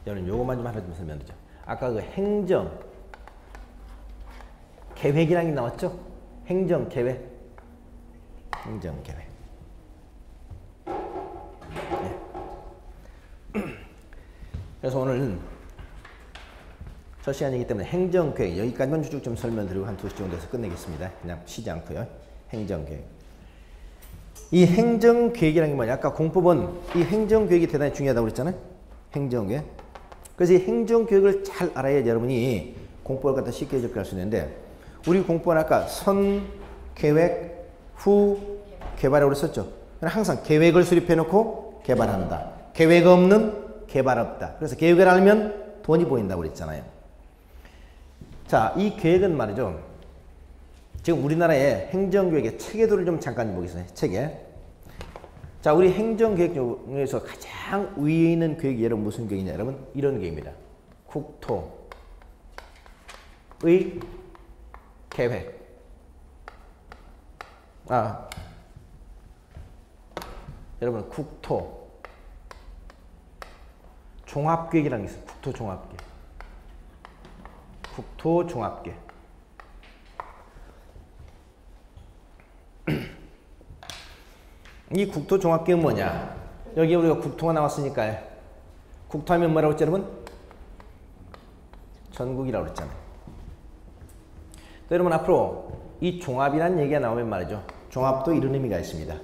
여러분 요것만 좀 하나 좀 설명드리죠. 아까 그 행정 계획이라는 게 나왔죠? 행정 계획. 행정 계획. 네. 그래서 오늘 첫 시간이기 때문에 행정계획 여기까지만 쭉 좀 설명드리고 한 2시 정도 해서 끝내겠습니다. 그냥 쉬지 않고요. 행정계획. 이 행정계획이라는 게 뭐냐? 아까 공법은 이 행정계획이 대단히 중요하다고 그랬잖아요. 행정계획. 그래서 이 행정계획을 잘 알아야 여러분이 공법을 갖다 쉽게 접근할 수 있는데 우리 공법은 아까 선, 계획, 후, 개발이라고 그랬었죠. 항상 계획을 수립해 놓고 개발한다. 계획 없는 개발 없다. 그래서 계획을 알면 돈이 보인다고 그랬잖아요. 자, 이 계획은 말이죠. 지금 우리나라의 행정계획의 체계도를 좀 잠깐 보겠습니다. 체계. 자, 우리 행정계획 중에서 가장 위에 있는 계획이 여러분 무슨 계획이냐? 여러분 이런 계획입니다. 국토의 계획. 여러분 국토 종합계획이라는 게 있어요. 국토 종합계획. 국토 종합계획. 이 국토 종합계획은 뭐냐? 여기 우리가 국토가 나왔으니까요. 국토하면 뭐라고 했죠, 여러분? 전국이라고 그랬잖아요. 여러분 앞으로 이 종합이라는 얘기가 나오면 말이죠. 종합도 이런 의미가 있습니다.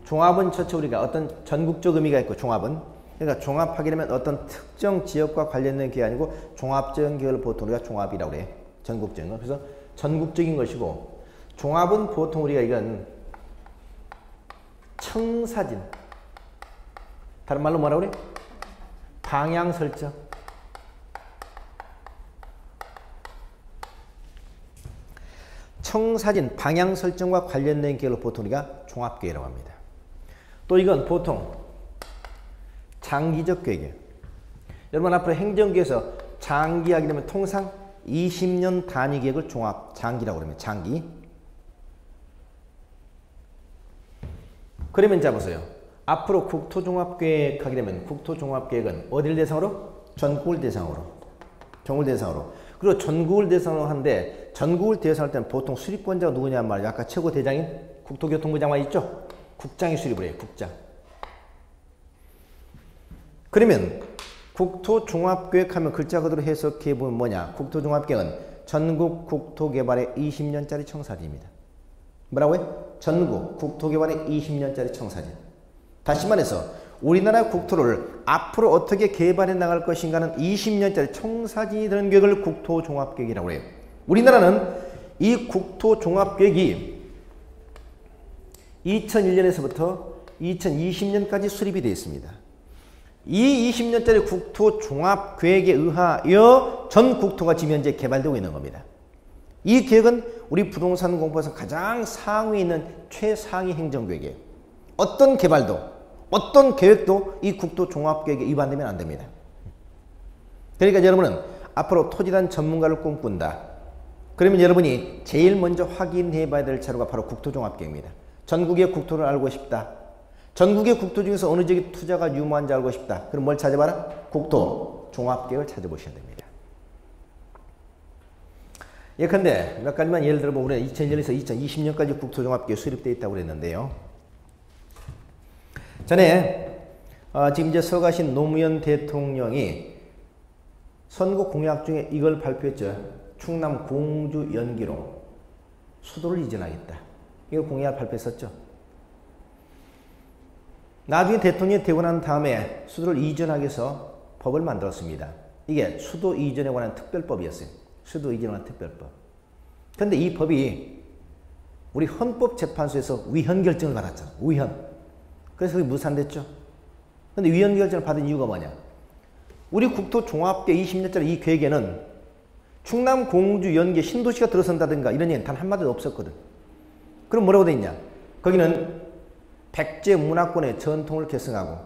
종합은 첫째 우리가 어떤 전국적 의미가 있고 종합은 그러니까 종합하게 되면 어떤 특정 지역과 관련된 게 아니고 종합적인 계획을 보통 우리가 종합이라고 그래요. 전국적인 거. 그래서 전국적인 것이고 종합은 보통 우리가 이건 청사진. 다른 말로 뭐라고 그래? 방향 설정. 청사진, 방향 설정과 관련된 계획을 보통 우리가 종합계획이라고 합니다. 또 이건 보통 장기적 계획이에요. 여러분 앞으로 행정계에서 장기하게 되면 통상 20년 단위 계획을 종합 장기라고 그러면 장기. 그러면 자 보세요. 앞으로 국토종합계획 하게 되면 국토종합계획은 어디를 대상으로? 전국을 대상으로. 전국을 대상으로. 그리고 전국을 대상으로 하는데 전국을 대상으로 할 때는 보통 수립권자가 누구냐 말이야. 아까 최고 대장인 국토교통부 장관 있죠? 국장이 수립을 해요. 국장. 그러면 국토종합계획 하면 글자 그대로 해석해 보면 뭐냐? 국토종합계획은 전국 국토개발의 20년짜리 청사진입니다. 뭐라고요? 전국 국토개발의 20년짜리 청사진. 다시 말해서 우리나라 국토를 앞으로 어떻게 개발해 나갈 것인가는 20년짜리 청사진이 되는 계획을 국토종합계획이라고 해요. 우리나라는 이 국토종합계획이 2001년에서부터 2020년까지 수립이 되어 있습니다. 이 20년짜리 국토종합계획에 의하여 전 국토가 지금 현재 개발되고 있는 겁니다. 이 계획은 우리 부동산 공법에서 가장 상위에 있는 최상위 행정계획이에요. 어떤 개발도, 어떤 계획도 이 국토종합계획에 위반되면 안 됩니다. 그러니까 여러분은 앞으로 토지단 전문가를 꿈꾼다. 그러면 여러분이 제일 먼저 확인해 봐야 될 자료가 바로 국토종합계획입니다. 전국의 국토를 알고 싶다. 전국의 국토 중에서 어느 지역에 투자가 유망한지 알고 싶다. 그럼 뭘 찾아봐라? 국토종합계획을 찾아보셔야 됩니다. 예컨대 몇 가지만 예를 들어 보면 우리가 2001년에서 2020년까지 국토종합계획 수립되어 있다고 그랬는데요. 전에 지금 이제 서 가신 노무현 대통령이 선거 공약 중에 이걸 발표했죠. 충남 공주 연기로 수도를 이전하겠다. 이걸 공약 발표했었죠. 나중에 대통령이 되고 난 다음에 수도를 이전하기 위해서 법을 만들었습니다. 이게 수도 이전에 관한 특별법이었어요. 수도 이전에 관한 특별법. 그런데 이 법이 우리 헌법재판소에서 위헌 결정을 받았잖아. 위헌. 그래서 그게 무산됐죠. 그런데 위헌 결정을 받은 이유가 뭐냐? 우리 국토종합계획 20년짜리 이 계획에는 충남 공주 연계 신도시가 들어선다든가 이런 얘기는 단 한마디도 없었거든. 그럼 뭐라고 돼 있냐? 거기는 백제 문화권의 전통을 계승하고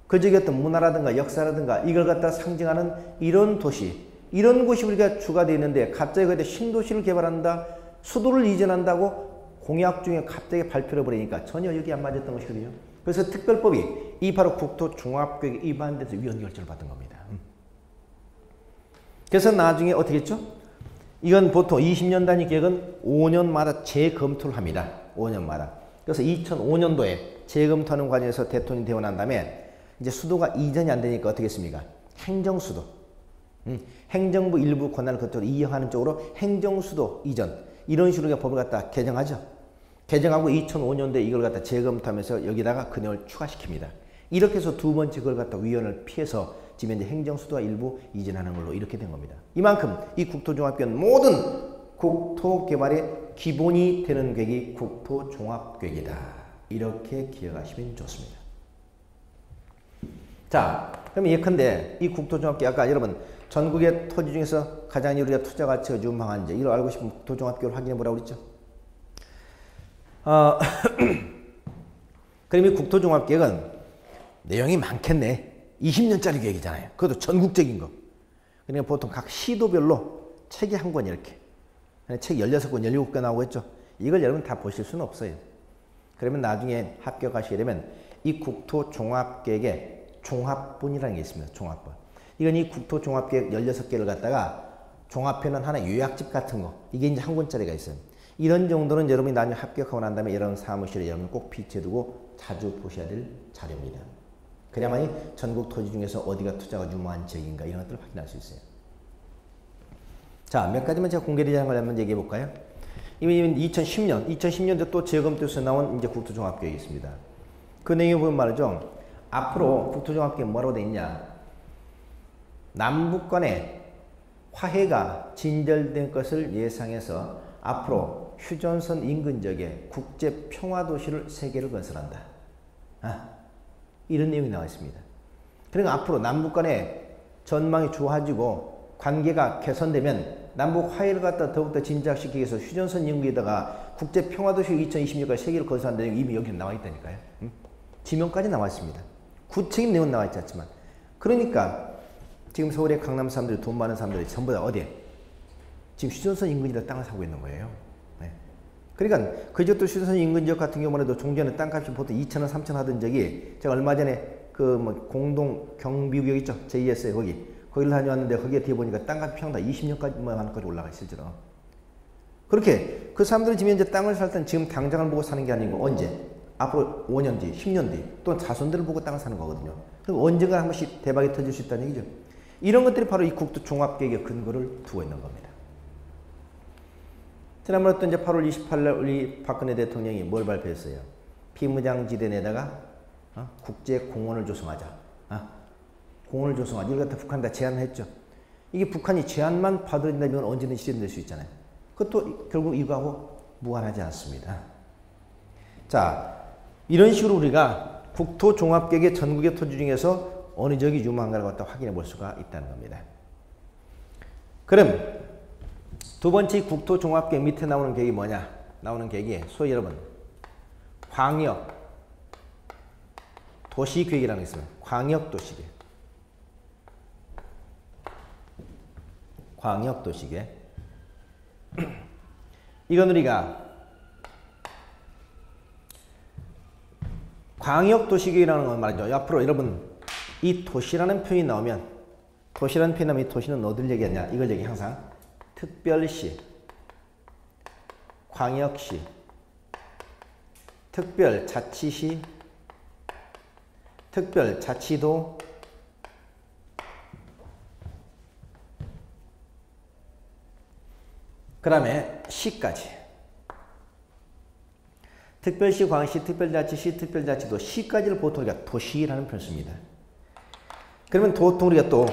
그 지역의 어떤 문화라든가 역사라든가 이걸 갖다 상징하는 이런 도시, 이런 곳이 우리가 주가 되어 있는데 갑자기 거기에 신도시를 개발한다, 수도를 이전한다고 공약 중에 갑자기 발표를 벌이니까 전혀 여기 안 맞았던 것이거든요. 그래서 특별법이 이 바로 국토종합계획 위반돼서 위헌 결정을 받은 겁니다. 그래서 나중에 어떻게 했죠? 이건 보통 20년 단위 계획은 5년마다 재검토를 합니다. 5년마다. 그래서 2005년도에 재검토하는 과정에서 대통령이 되고 난 다음에 이제 수도가 이전이 안 되니까 어떻게 했습니까? 행정수도. 행정부 일부 권한을 그쪽으로 이용하는 쪽으로 행정수도 이전. 이런 식으로 법을 갖다 개정하죠. 개정하고 2005년도에 이걸 갖다 재검토하면서 여기다가 그 내용을 추가시킵니다. 이렇게 해서 두 번째 그걸 갖다 위헌을 피해서 지금 현재 행정수도가 일부 이전하는 걸로 이렇게 된 겁니다. 이만큼 이 국토종합계획은 모든 국토개발의 기본이 되는 계획이 국토종합계획이다. 이렇게 기억하시면 좋습니다. 자, 그럼 예컨대 이 국토종합계획 아까 여러분 전국의 토지 중에서 가장 우리가 투자 가치가 유망한지 이걸 알고 싶으면 국토종합계획을 확인해 보라고 그랬죠. 그럼 이 국토종합계획은 내용이 많겠네. 20년짜리 계획이잖아요. 그것도 전국적인 거. 그러니까 보통 각 시도별로 책이 한 권 이렇게. 책 16권, 17권 나오고 있죠. 이걸 여러분 다 보실 수는 없어요. 그러면 나중에 합격하시게 되면 이 국토종합계획의 종합본이라는 게 있습니다. 종합본. 이건 이 국토종합계획 16개를 갖다가 종합해놓은 하나의 요약집 같은 거. 이게 이제 한 권짜리가 있어요. 이런 정도는 여러분이 나중에 합격하고 난 다음에 여러분 사무실에 여러분 꼭 비치해두고 자주 보셔야 될 자료입니다. 그래야만이 전국 토지 중에서 어디가 투자가 유망한 지역인가 이런 것들을 확인할 수 있어요. 자, 몇 가지만 제가 공개되지 않은 걸 한번 얘기해 볼까요? 이미 2010년도 또 재검토에서 나온 이제 국토종합계획이 있습니다. 그 내용에 보면 말이죠. 앞으로 국토종합계획 뭐라고 돼 있냐? 남북 간의 화해가 진절된 것을 예상해서 앞으로 휴전선 인근 지역에 국제 평화도시를 3개를 건설한다. 이런 내용이 나와 있습니다. 그러니까 앞으로 남북 간의 전망이 좋아지고 관계가 개선되면 남북 화해를 갖다 더욱더 진작시키기 위해서 휴전선 인근에다가 국제 평화도시 2026까지 3개를 건설한다는 내용이 이미 여기 나와 있다니까요. 지명까지 나와 있습니다. 구체적인 내용은 나와 있지 않지만. 그러니까 지금 서울의 강남 사람들이 돈 많은 사람들이 전부 다 어디에? 지금 휴전선 인근에다 땅을 사고 있는 거예요. 네. 그러니까 그저도 휴전선 인근 지역 같은 경우만 해도 종전에 땅값이 보통 2,000원, 3,000원 하던 적이 제가 얼마 전에 그 뭐 공동 경비구역 있죠? JS에 거기를 다녀왔는데 거기에 뒤에 보니까 땅값이 평당 20년까지 올라가 실제로. 그렇게 그 사람들이 지금 이제 땅을 살 때는 지금 당장을 보고 사는 게 아니고 언제? 앞으로 5년 뒤, 10년 뒤, 또는 자손들을 보고 땅을 사는 거거든요. 그리고 언젠가 한 번씩 대박이 터질 수 있다는 얘기죠. 이런 것들이 바로 이 국토종합계획의 근거를 두고 있는 겁니다. 지난번에 또 이제 8월 28일 우리 박근혜 대통령이 뭘 발표했어요? 비무장지대 내다가 국제공원을 조성하자. 공원을 조성하자. 이걸 갖다 북한에다 제안을 했죠. 이게 북한이 제안만 받아들인다면 언제든지 실현될 수 있잖아요. 그것도 결국 이거하고 무관하지 않습니다. 자, 이런 식으로 우리가 국토종합계획의 전국의 토지 중에서 어느 지역이 유망한가를 갖다 확인해 볼 수가 있다는 겁니다. 그럼 두 번째 국토종합계획 밑에 나오는 계획이 뭐냐? 나오는 계획이 소위 여러분 광역 도시계획이라는 게 있습니다. 광역도시계획. 광역도시계획. 이건 우리가 광역도시계획이라는 건 말이죠. 앞으로 여러분 이 도시라는 표현이 나오면 이 도시는 어딜 얘기하냐? 이걸 얘기 항상 특별시, 광역시, 특별자치시, 특별자치도, 그 다음에 시까지. 특별시, 광역시, 특별자치시, 특별자치도, 시까지를 보통 우리가 도시라는 표현을 씁니다. 그러면 보통 우리가 또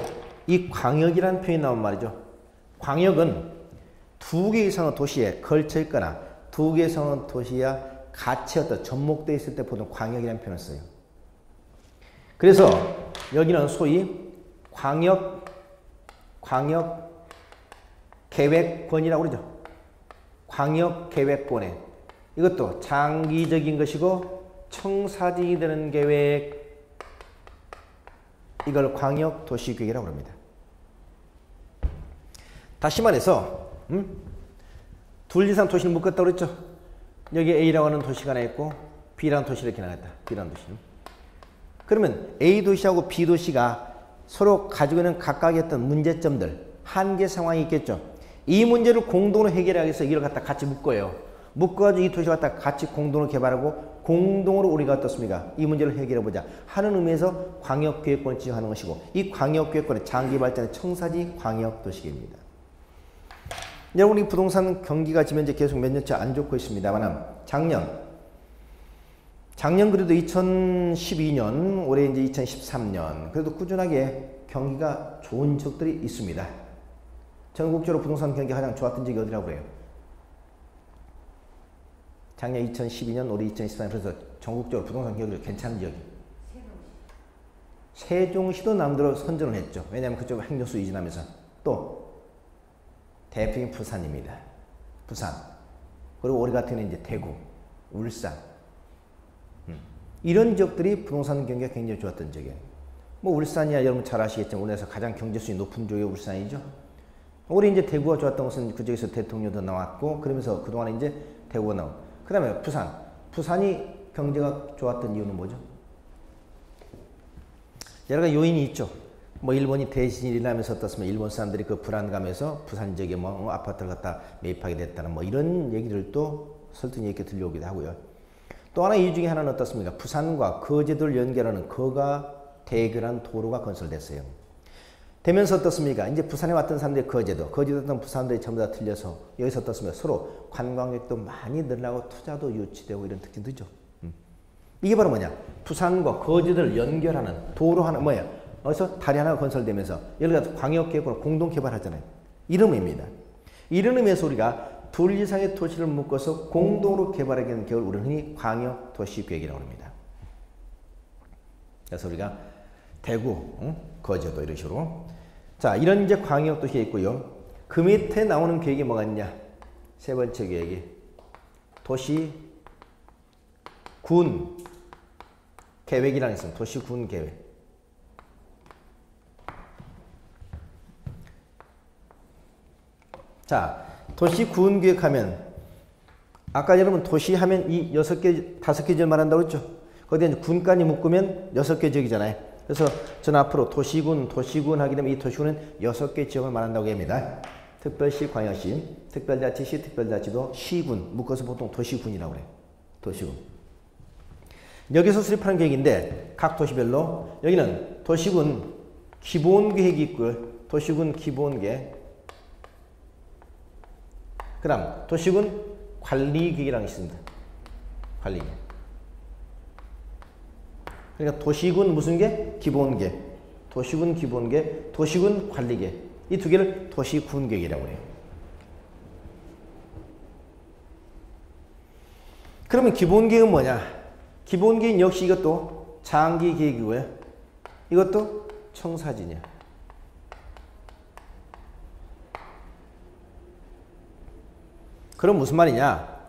이 광역이라는 표현이 나오면 말이죠. 광역은 2개 이상의 도시에 걸쳐 있거나 2개 이상의 도시야 같이 어떤 접목되어 있을 때 보통 광역이라는 표현을 써요. 그래서 여기는 소위 광역계획권이라고 그러죠. 광역계획권에 이것도 장기적인 것이고 청사진이 되는 계획, 이걸 광역도시계획이라고 합니다. 다시 말해서 둘 이상 도시를 묶었다고 그랬죠. 여기 A라고 하는 도시가 하나 있고 B라는 도시를 이렇게 나갔다. B라는 도시. 그러면 A 도시하고 B 도시가 서로 가지고 있는 각각의 어떤 문제점들, 한계 상황이 있겠죠. 이 문제를 공동으로 해결하기 위해서 이걸 갖다 같이 묶어요. 묶어가지고 이 도시를 갖다 같이 공동으로 개발하고 공동으로 우리가 어떻습니까? 이 문제를 해결해보자 하는 의미에서 광역계획권을 지정하는 것이고, 이 광역계획권의 장기 발전의 청사지 광역도시계획입니다. 여러분, 이 부동산 경기가 지금 현재 계속 몇 년째 안 좋고 있습니다만 작년 그래도 2012년, 올해 이제 2013년 그래도 꾸준하게 경기가 좋은 적들이 있습니다. 전국적으로 부동산 경기가 가장 좋았던 적이 어디라고 그래요? 작년 2012년, 올해 2013년 그래서 전국적으로 부동산 경기가 괜찮은 지역이 세종시도 남대로 선전을 했죠. 왜냐하면 그쪽 행정수 이전하면서. 또 대표적인 부산입니다. 부산. 그리고 올해 같은 경우는 이제 대구, 울산. 이런 지역들이 부동산 경기가 굉장히 좋았던 지역이에요. 뭐 울산이야 여러분 잘 아시겠지만 우리나라에서 가장 경제 수준이 높은 지역이 울산이죠. 올해 이제 대구가 좋았던 것은 그쪽에서 대통령도 나왔고, 그러면서 그동안 이제 대구가 나오고, 그 다음에 부산. 부산이 경제가 좋았던 이유는 뭐죠? 여러 가지 요인이 있죠. 뭐 일본이 대신이 일어나면서 어떻습니까? 일본 사람들이 그 불안감에서 부산 지역에 뭐 아파트를 갖다 매입하게 됐다는 뭐 이런 얘기들도 설득이 있게 들려오기도 하고요. 또 하나 이유 중에 하나는 어떻습니까? 부산과 거제도를 연결하는 거가 대결한 도로가 건설됐어요. 되면서 어떻습니까? 이제 부산에 왔던 사람들이 거제도 왔던 부산들이 전부 다 틀려서 여기서 어떻습니까? 서로 관광객도 많이 늘어나고 투자도 유치되고 이런 특징도 있죠. 이게 바로 뭐냐? 부산과 거제도를 연결하는 도로 하나, 뭐야? 어디서 다리 하나가 건설되면서 여기가 광역계획으로 공동개발하잖아요. 이런 의미입니다. 이런 의미에서 우리가 둘 이상의 도시를 묶어서 공동으로 개발하게 되는 계획을 우리는 흔히 광역도시계획이라고 합니다. 그래서 우리가 대구, 거제도 이런 식으로. 자, 이런 이제 광역도시에 있고요. 그 밑에 나오는 계획이 뭐가 있냐? 세 번째 계획이 도시, 군 계획이라는 게 있습니다. 도시, 군 계획. 자, 도시, 군 계획하면 아까 여러분 도시 하면 이 6개, 5개 지역 말한다고 했죠? 거기에 이제 군까지 묶으면 6개 지역이잖아요. 그래서 저는 앞으로 도시군 하게 되면 이 도시군은 6개 지역을 말한다고 합니다. 특별시, 광역시, 특별자치시, 특별자치도, 시군, 묶어서 보통 도시군이라고 그래요. 도시군. 여기서 수립하는 계획인데 각 도시별로 여기는 도시군 기본계획이 있고요. 도시군 기본계획. 그 다음 도시군 관리계획이라는 게 있습니다. 관리계획. 그러니까 도시군 무슨 계? 기본계. 도시군 기본계, 도시군 관리계. 이 두 개를 도시군계획이라고 해요. 그러면 기본계획은 뭐냐? 기본계획 역시 이것도 장기계획이고요. 이것도 청사진이야. 그럼 무슨 말이냐?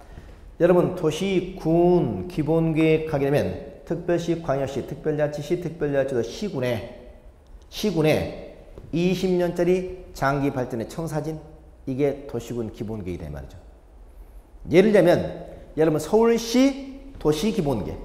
여러분 도시, 군, 기본계획 하게 되면 특별시, 광역시, 특별자치시, 특별자치도 시군에 20년짜리 장기 발전의 청사진, 이게 도시군 기본계획이다 이 말이죠. 예를 들면 여러분 서울시 도시 기본계획,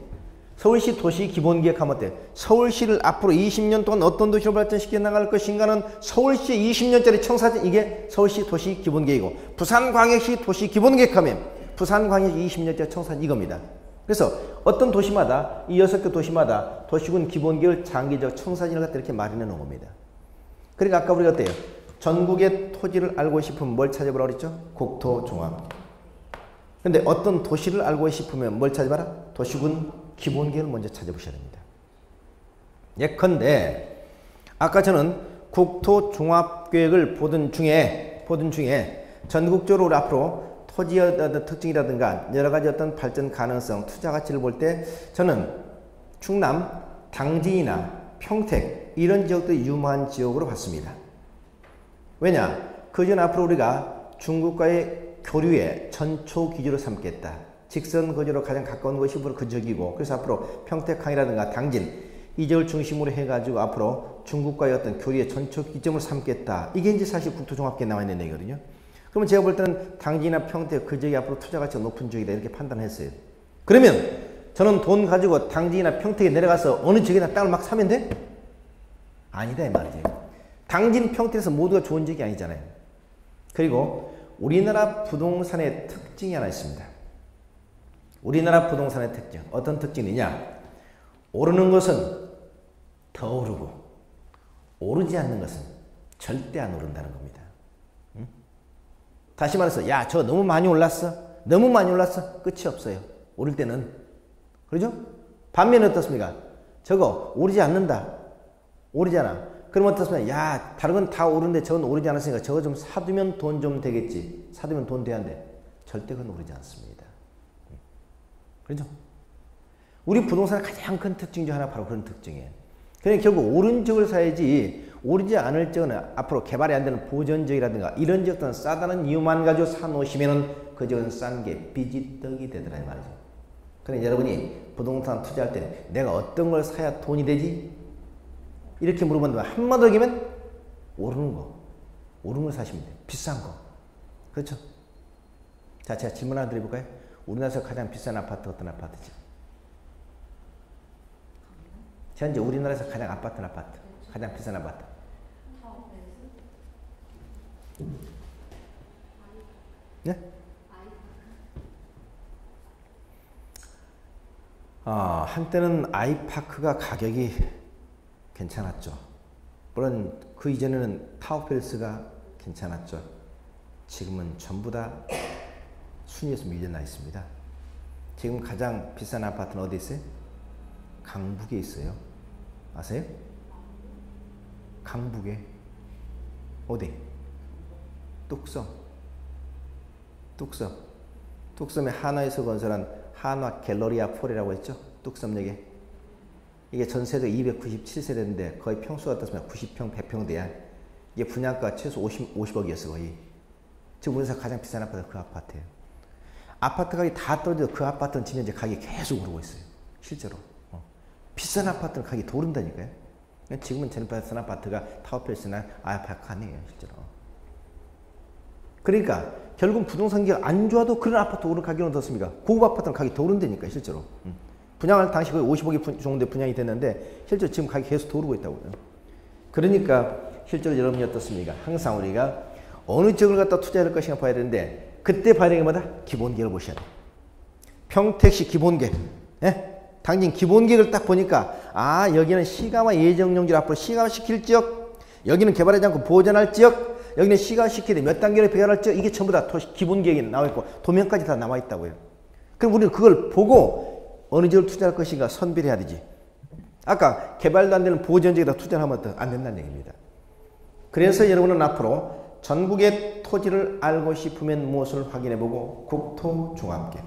서울시 도시 기본계획 하면 어때요? 서울시를 앞으로 20년 동안 어떤 도시로 발전시켜 나갈 것인가는 서울시 20년짜리 청사진, 이게 서울시 도시 기본계획이고, 부산광역시 도시 기본계획 하면 부산광역시 20년짜리 청사진 이겁니다. 그래서 어떤 도시마다 이 6개 도시마다 도시군 기본계획을 장기적 청사진을 갖다 이렇게 마련해 놓은 겁니다. 그러니까 아까 우리가 어때요? 전국의 토지를 알고 싶으면 뭘 찾아보라고 그랬죠? 국토종합. 근데 어떤 도시를 알고 싶으면 뭘 찾아봐라? 도시군 기본계획을 먼저 찾아보셔야 됩니다. 예컨대 아까 저는 국토종합계획을 보던 중에 전국적으로 우리 앞으로 토지의 어떤 특징이라든가 여러 가지 어떤 발전 가능성, 투자 가치를 볼 때 저는 충남, 당진이나 평택 이런 지역들이 유망한 지역으로 봤습니다. 왜냐? 그전 앞으로 우리가 중국과의 교류의 전초 기지로 삼겠다. 직선 거리로 가장 가까운 것이 바로 그 지역이고, 그래서 앞으로 평택항이라든가 당진 이 지역을 중심으로 해가지고 앞으로 중국과의 어떤 교류의 전초 기점을 삼겠다. 이게 이제 사실 국토종합계획에 나와 있는 얘기거든요. 그러면 제가 볼 때는 당진이나 평택 그 지역이 앞으로 투자 가치가 높은 지역이다 이렇게 판단했어요. 그러면 저는 돈 가지고 당진이나 평택에 내려가서 어느 지역이나 땅을 막 사면 돼? 아니다 이 말이지. 당진 평택에서 모두가 좋은 지역이 아니잖아요. 그리고 우리나라 부동산의 특징이 하나 있습니다. 우리나라 부동산의 특징. 어떤 특징이냐? 오르는 것은 더 오르고 오르지 않는 것은 절대 안 오른다는 겁니다. 응? 다시 말해서 야, 저 너무 많이 올랐어. 너무 많이 올랐어. 끝이 없어요. 오를 때는. 그러죠? 반면에 어떻습니까? 저거 오르지 않는다. 오르잖아. 그럼 어떻습니까? 야, 다른 건 다 오르는데 저건 오르지 않았으니까 저거 좀 사두면 돈 좀 되겠지. 사두면 돈 돼야 돼. 절대 그건 오르지 않습니다. 그렇죠? 우리 부동산의 가장 큰 특징 중 하나 바로 그런 특징이에요. 그러니까 결국 오른 지역을 사야지 오르지 않을 지역은 앞으로 개발이 안 되는 보전 지역이라든가 이런 지역들은 싸다는 이유만 가지고 사놓으시면은 그 지역은 싼 게 삐지떡이 되더라 이 말이죠. 그러니까 여러분이 부동산 투자할 때 내가 어떤 걸 사야 돈이 되지? 이렇게 물어본다면 한마디로 얘기하면 오르는 거. 오르는 걸 사시면 돼요. 비싼 거. 그렇죠? 자, 제가 질문 하나 드려볼까요? 우리나라에서 가장 비싼 아파트 어떤 아파트죠? 현재 우리나라에서 가장 아파트. 가장 비싼 아파트. 네? 한때는 아이파크가 가격이 괜찮았죠. 물론 그 이전에는 타워팰리스가 괜찮았죠. 지금은 전부 다 순위에서 밀려나 있습니다. 지금 가장 비싼 아파트는 어디 있어요? 강북에 있어요. 아세요? 강북에. 어디? 뚝섬에 한화에서 건설한 한화 갤러리아 폴이라고 했죠. 뚝섬역에. 이게 전세가 297세대인데 거의 평수가 어떻습니까? 90평, 100평 돼야. 이게 분양가 최소 50억이었어 거의. 지금 우리나라에서 가장 비싼 아파트가 그 아파트예요. 아파트 가격이 다 떨어져도 그 아파트는 지금 현재 가격이 계속 오르고 있어요. 실제로. 비싼 아파트는 가격이 더 오른다니까요. 지금은 제일 비싼 아파트가 타워팰리스나 아이파크 아니에요. 실제로. 그러니까 결국 부동산 가격이 안 좋아도 그런 아파트 오를 가격은 어떻습니까? 고급 아파트는 가격이 더 오른다니까요. 실제로. 분양할 당시 거의 50억이 정도 분양이 됐는데 실제로 지금 가격이 계속 더 오르고 있다고요. 그러니까 실제로 여러분이 어떻습니까? 항상 우리가 어느 지역을 갖다 투자할 것인가 봐야 되는데 그때 봐야 되는 게 뭐다? 기본계획을 보셔야 돼요. 평택시 기본계획. 예? 당진 기본계획을 딱 보니까 여기는 시가와 예정용지를 앞으로 시가화시킬 지역, 여기는 개발하지 않고 보존할 지역, 여기는 시가화시키되 몇 단계로 배열할 지역, 이게 전부 다 기본계획에 나와 있고 도면까지 다 나와 있다고요. 그럼 우리는 그걸 보고 어느 지역을 투자할 것인가 선별해야 되지. 아까 개발도 안 되는 보존지역에다 투자를 하면 안 된다는 얘기입니다. 그래서 여러분은 앞으로 전국의 토지를 알고 싶으면 무엇을 확인해보고 국토종합계획.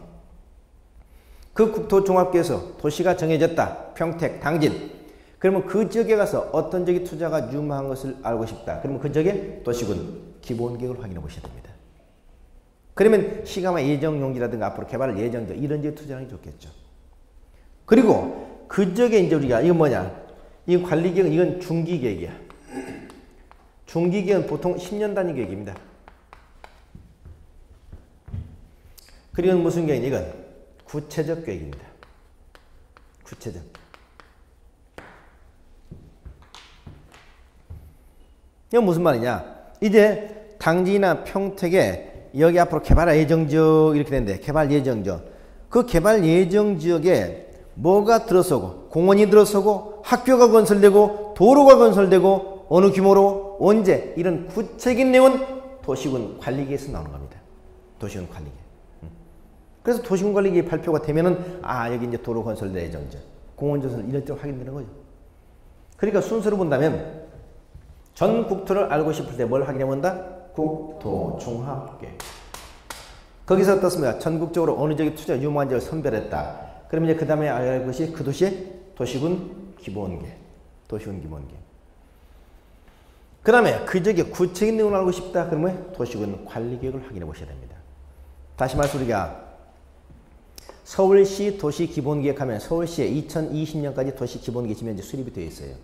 그 국토종합계획에서 도시가 정해졌다. 평택, 당진. 그러면 그 지역에 가서 어떤 지역이 투자가 유망한 것을 알고 싶다. 그러면 그 지역의 도시군 기본계획을 확인해 보셔야 됩니다. 그러면 시가와 예정용지라든가 앞으로 개발할 예정지역 이런 지역에 투자하는 게 좋겠죠. 그리고 그 지역에 이제 우리가 이건 뭐냐? 이 관리계획은 이건 중기계획이야. 중기계획은 보통 10년 단위 계획입니다. 그리고 무슨 계획이냐? 이건 구체적 계획입니다. 구체적. 이건 무슨 말이냐? 이제 당진이나 평택에 여기 앞으로 개발 예정지역 이렇게 되는데 개발 예정지역. 그 개발 예정지역에 뭐가 들어서고 공원이 들어서고 학교가 건설되고 도로가 건설되고 어느 규모로 언제 이런 구체적인 내용은 도시군 관리계획에서 나오는 겁니다. 도시군 관리계획. 그래서 도시군관리계획 발표가 되면은 여기 이제 도로 건설 예정지역, 공원 건설 이런 쪽 확인되는 거죠. 그러니까 순서로 본다면 전 국토를 알고 싶을 때 뭘 확인해 본다? 국토종합계획. 거기서 어떻습니까? 전국적으로 어느 지역에 투자 유망한 지역을 선별했다. 그럼 이제 그 다음에 알아야 할 것이 그 도시의 도시군 기본계획. 도시군 기본계획. 그 다음에 그 지역의 구체적인 내용을 알고 싶다. 그러면 도시군 관리계획을 확인해 보셔야 됩니다. 다시 말해서 우리가 서울시 도시기본계획 하면 서울시에 2020년까지 도시기본계획 지면제 수립이 되어 있어요.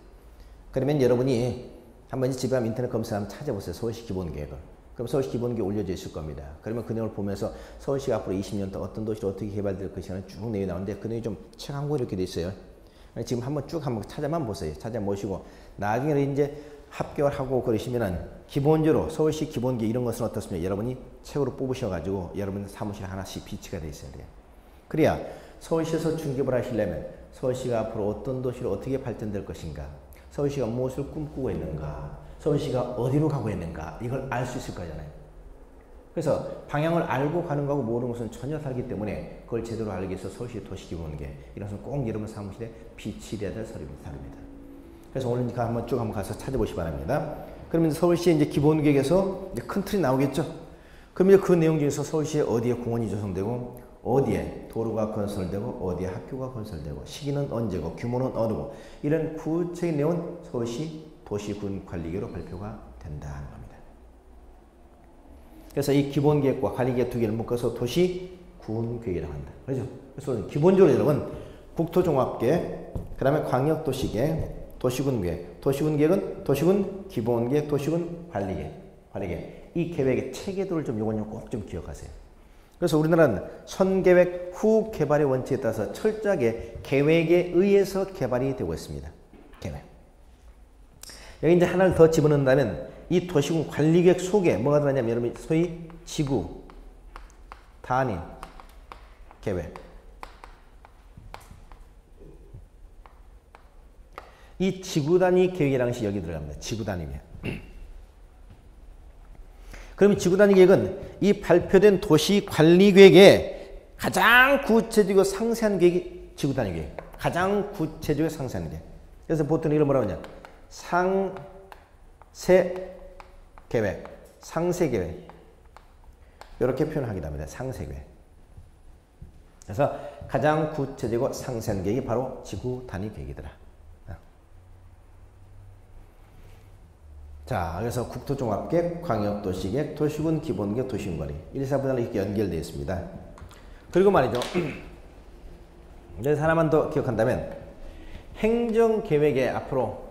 그러면 여러분이 한번 집에 가면 인터넷 검색하면 찾아보세요. 서울시 기본계획을. 그럼 서울시 기본계획 올려져 있을 겁니다. 그러면 그 내용을 보면서 서울시가 앞으로 20년 동안 어떤 도시로 어떻게 개발될 것이냐는 쭉 내용이 나오는데 그 내용이 좀 책 한 권 이렇게 돼 있어요. 지금 한번 쭉 한번 찾아만 보세요. 찾아보시고 나중에 이제 합격을 하고 그러시면은 기본적으로 서울시 기본계획 이런 것은 어떻습니까? 여러분이 책으로 뽑으셔가지고 여러분 사무실에 하나씩 비치가 돼 있어야 돼요. 그래야 서울시에서 중개를 하시려면 서울시가 앞으로 어떤 도시로 어떻게 발전될 것인가, 서울시가 무엇을 꿈꾸고 있는가, 서울시가 어디로 가고 있는가 이걸 알 수 있을 거잖아요. 그래서 방향을 알고 가는 거하고 모르는 것은 전혀 다르기 때문에 그걸 제대로 알기 위해서 서울시 도시기본계획 이런 것은 꼭 여러분 사무실에 비치해야 될 서류입니다. 그래서 오늘 한번 쭉 한번 가서 찾아보시기 바랍니다. 그러면 서울시의 이제 기본계획에서 이제 큰 틀이 나오겠죠. 그럼 이제 그 내용 중에서 서울시에 어디에 공원이 조성되고 어디에 도로가 건설되고 어디에 학교가 건설되고 시기는 언제고 규모는 어느고 이런 구체적인 내용은 서울시 도시군관리계획으로 발표가 된다는 겁니다. 그래서 이 기본계획과 관리계획 두 개를 묶어서 도시군계획이라고 한다. 그렇죠? 그래서 기본적으로 여러분 국토종합계획, 그 다음에 광역도시계획, 도시군계획, 도시군계획은 도시군 기본계획, 도시군 관리계획. 이 계획의 체계도를 좀 요건 꼭 좀 기억하세요. 그래서 우리나라는 선계획 후 개발의 원칙에 따라서 철저하게 계획에 의해서 개발이 되고 있습니다. 계획. 여기 이제 하나를 더 집어넣는다면 이 도시군 관리계획 속에 뭐가 들어가냐면 여러분 소위 지구 단위 계획. 이 지구 단위 계획이라는 것이 여기 들어갑니다. 지구 단위 계획. 그럼 지구 단위 계획은 이 발표된 도시 관리 계획의 가장 구체적이고 상세한 계획이 지구 단위 계획. 가장 구체적이고 상세한 계획. 그래서 보통 이걸 뭐라고 하냐? 상세 계획, 상세 계획. 이렇게 표현하기도 합니다. 상세 계획. 그래서 가장 구체적이고 상세한 계획이 바로 지구 단위 계획이더라. 자, 그래서 국토종합계획, 광역도시계획, 도시군 기본계획, 도시군관리 1, 4분야로 이렇게 연결되어 있습니다. 그리고 말이죠. 여기서 하나만 더 기억한다면 행정계획에 앞으로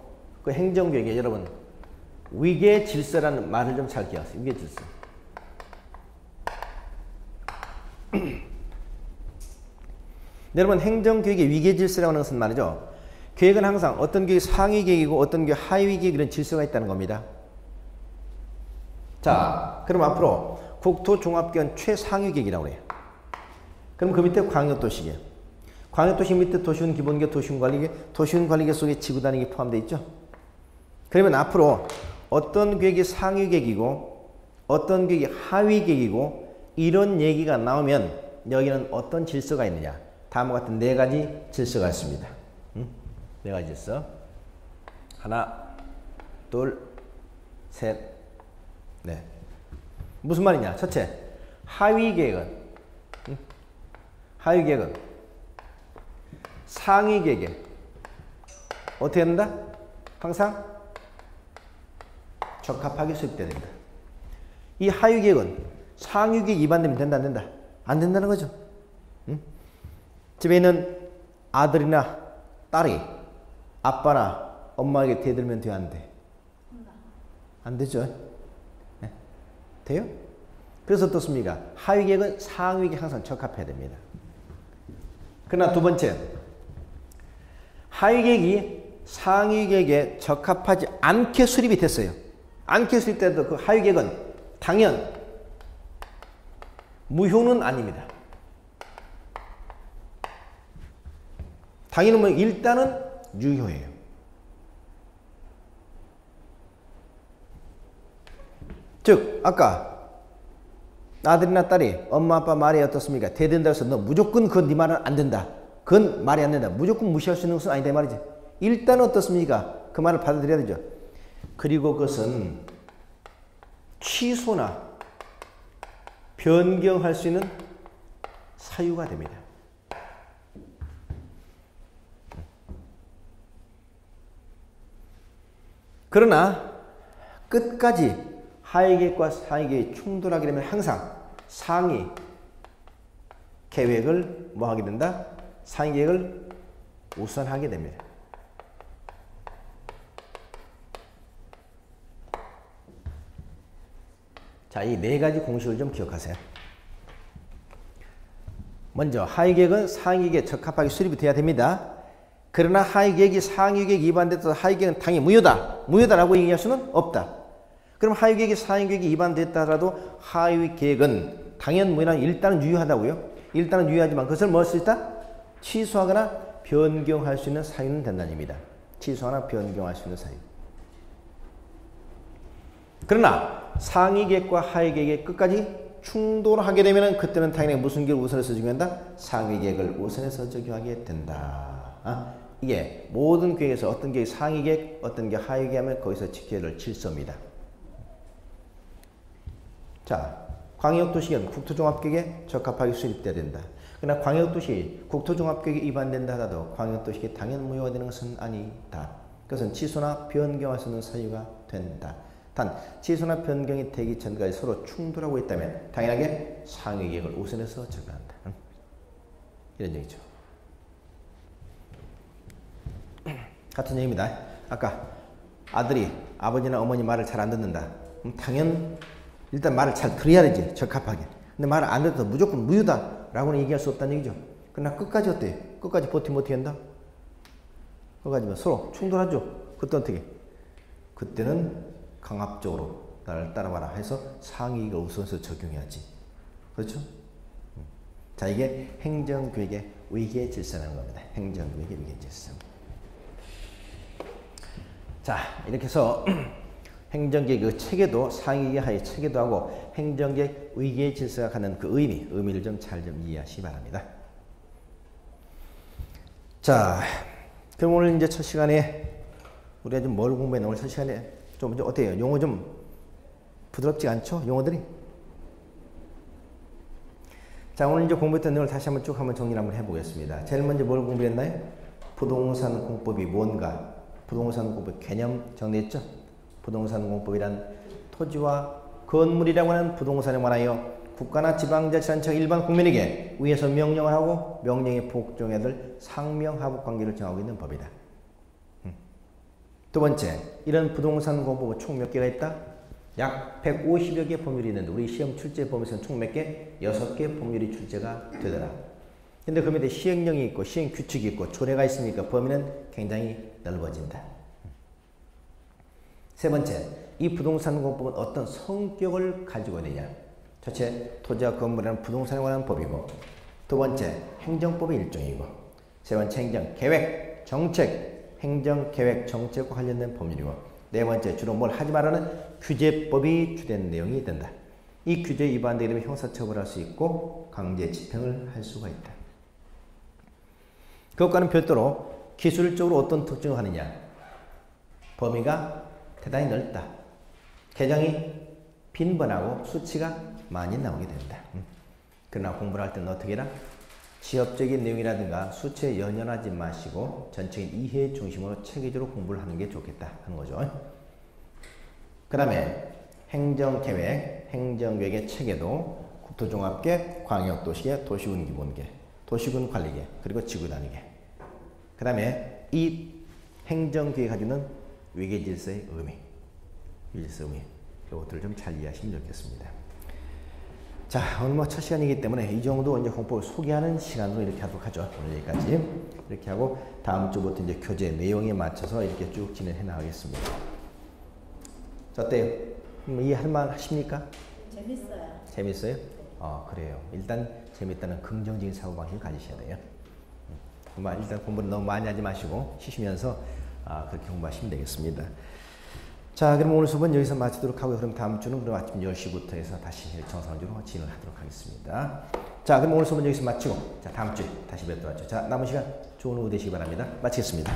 그 행정계획에 여러분 위계질서라는 말을 좀 잘 기억하세요. 위계질서. 여러분 행정계획의 위계질서라고 하는 것은 말이죠. 계획은 항상 어떤 계획이 상위 계획이고 어떤 계획이 하위 계획 이런 질서가 있다는 겁니다. 자, 그럼 앞으로 국토종합계획은 최상위 계획이라고 해요. 그럼 그 밑에 광역도시계획. 광역도시 밑에 도시군 기본계획, 도시군관리계획, 도시군관리계획 속에 지구단위계획이 포함되어 있죠. 그러면 앞으로 어떤 계획이 상위 계획이고 어떤 계획이 하위 계획이고 이런 얘기가 나오면 여기는 어떤 질서가 있느냐. 다음과 같은 네 가지 질서가 있습니다. 네 가지 질서. 하나, 둘, 셋, 넷. 무슨 말이냐? 첫째, 하위 계획은 하위 계획은 상위 계획에 어떻게 된다? 항상 적합하게 수립돼야 된다. 이 하위 계획은 상위 계획 위반되면 된다, 안 된다? 안 된다는 거죠. 집에 있는 아들이나 딸이 아빠나 엄마에게 대들면 돼요, 안 돼? 안 되죠? 네. 돼요? 그래서 어떻습니까? 하위 계획은 상위 계획 항상 적합해야 됩니다. 그러나 두 번째, 하위 계획이 상위 계획에 적합하지 않게 수립이 됐어요. 않게 수립돼도 그 하위 계획은 당연 무효는 아닙니다. 당연히 뭐 일단은 유효해요. 즉 아까 아들이나 딸이 엄마 아빠 말이 어떻습니까? 대된다고 해서 너 무조건 그건 네 말은 안 된다. 그건 말이 안 된다. 무조건 무시할 수 있는 것은 아니다 말이지. 일단 어떻습니까? 그 말을 받아들여야 되죠. 그리고 그것은 취소나 변경할 수 있는 사유가 됩니다. 그러나 끝까지 하위 계획과 상위 계획이 충돌하게 되면 항상 상위 계획을 뭐 하게 된다? 상위 계획을 우선하게 됩니다. 자, 이 네 가지 공식을 좀 기억하세요. 먼저 하위계획은 상위계획에 적합하게 수립이 돼야 됩니다. 그러나 하위계획이 상위계획에 위반돼서 하위계획은 당연히 무효다. 무효다라고 얘기할 수는 없다. 그럼 하위계획이 상위계획에 위반됐다 하더라도 하위계획은 당연 무효는 일단은 유효하다고요. 일단은 유효하지만 그것을 뭐 할 수 있다? 취소하거나 변경할 수 있는 사유는 된다는 얘기입니다. 취소하거나 변경할 수 있는 사유. 그러나 상위계획과 하위계획이 끝까지 충돌하게 되면 그때는 당연히 무슨 계획을 우선해서 적용한다? 상위계획을 우선해서 적용하게 된다. 이게 모든 계획에서 어떤 계획이 상위계획, 어떤 게 하위계획하면 거기서 지켜야 될 질서입니다. 자, 광역도시계획은 국토종합계획에 적합하게 수립돼야 된다. 그러나 광역도시 국토종합계획에 위반된다 하더라도 광역도시계획이 당연 무효가 되는 것은 아니다. 그것은 취소나 변경할 수 있는 사유가 된다. 단 취소나 변경이 되기 전까지 서로 충돌하고 있다면 당연하게 상위계획을 우선해서 적용한다. 이런 얘기죠. 같은 얘기입니다. 아까 아들이 아버지나 어머니 말을 잘 안 듣는다. 당연 일단 말을 잘 들어야 되지. 적합하게. 근데 말을 안 듣어도 무조건 무효다라고는 얘기할 수 없다는 얘기죠. 그러나 끝까지 어때요? 끝까지 버티면 어떻게 한다? 끝까지 서로 충돌하죠. 그때 어떻게? 그때는 강압적으로 나를 따라와라 해서 상위계획을 우선해서 적용해야지. 그렇죠? 자, 이게 행정계획의 위계 질서라는 겁니다. 행정계획의 위계 질서. 자, 이렇게 해서 행정계획 그 체계도 상위계획 하의 체계도 하고 행정계획 위계 질서가 갖는 그 의미를 좀 잘 좀 이해하시기 바랍니다. 자, 그럼 오늘 이제 첫 시간에 우리가 좀 뭘 공부했나? 오늘 첫 시간에 좀 어때요? 용어 좀 부드럽지 않죠? 용어들이? 자, 오늘 이제 공부했던 내용을 다시 한번 쭉 정리를 한번 해보겠습니다. 제일 먼저 뭘 공부했나요? 부동산 공법이 뭔가? 부동산 공법 개념 정리했죠? 부동산 공법이란 토지와 건물이라고 하는 부동산에 관하여 국가나 지방자치단체가 일반 국민에게 위에서 명령을 하고 명령에 복종해야 될 상명하복 관계를 정하고 있는 법이다. 두 번째, 이런 부동산 공법은 총 몇 개가 있다? 약 150여 개 법률이 있는데 우리 시험 출제 범위에서는 총 몇 개? 6개 법률이 출제가 되더라. 근데 그 밑에 시행령이 있고 시행규칙이 있고 조례가 있으니까 범위는 굉장히 넓어진다. 세 번째, 이 부동산 공법은 어떤 성격을 가지고 있느냐? 첫째, 토지와 건물이라는 부동산에 관한 법이고, 두 번째, 행정법의 일종이고, 세 번째, 행정계획, 정책, 행정계획, 정책과 관련된 법률이고, 네 번째, 주로 뭘 하지 말라는 규제법이 주된 내용이 된다. 이 규제에 위반되게 되면 형사처벌할 수 있고 강제 집행을 할 수가 있다. 그것과는 별도로 기술적으로 어떤 특징을 하느냐? 범위가 대단히 넓다. 개정이 빈번하고 수치가 많이 나오게 된다. 그러나 공부를 할 때는 어떻게 해라? 지역적인 내용이라든가 수치에 연연하지 마시고 전체적인 이해 중심으로 체계적으로 공부를 하는 게 좋겠다 하는 거죠. 그 다음에 행정계획, 행정계획의 체계도 국토종합계획, 광역도시계획, 도시군기본계획, 도시군관리계획, 그리고 지구단위계획. 그 다음에 이 행정계획이 가지는 위계질서의 의미, 위계질서 의미, 이것들을 좀 잘 이해하시면 좋겠습니다. 자, 오늘 뭐 첫 시간이기 때문에 이 정도 이제 공법을 소개하는 시간으로 이렇게 하도록 하죠. 오늘 여기까지 이렇게 하고 다음 주부터 이제 교재 내용에 맞춰서 이렇게 쭉 진행해 나가겠습니다. 자, 어때요? 이해할 만 하십니까? 재밌어요. 재밌어요? 그래요. 일단 재밌다는 긍정적인 사고방식을 가지셔야 돼요. 일단 공부를 너무 많이 하지 마시고 쉬시면서 그렇게 공부하시면 되겠습니다. 자, 그럼 오늘 수업은 여기서 마치도록 하고요. 그럼 다음 주는 그럼 아침 10시부터 해서 다시 정상적으로 진행을 하도록 하겠습니다. 자, 그럼 오늘 수업은 여기서 마치고 자, 다음 주에 다시 뵙도록 하죠. 자, 남은 시간 좋은 오후 되시기 바랍니다. 마치겠습니다.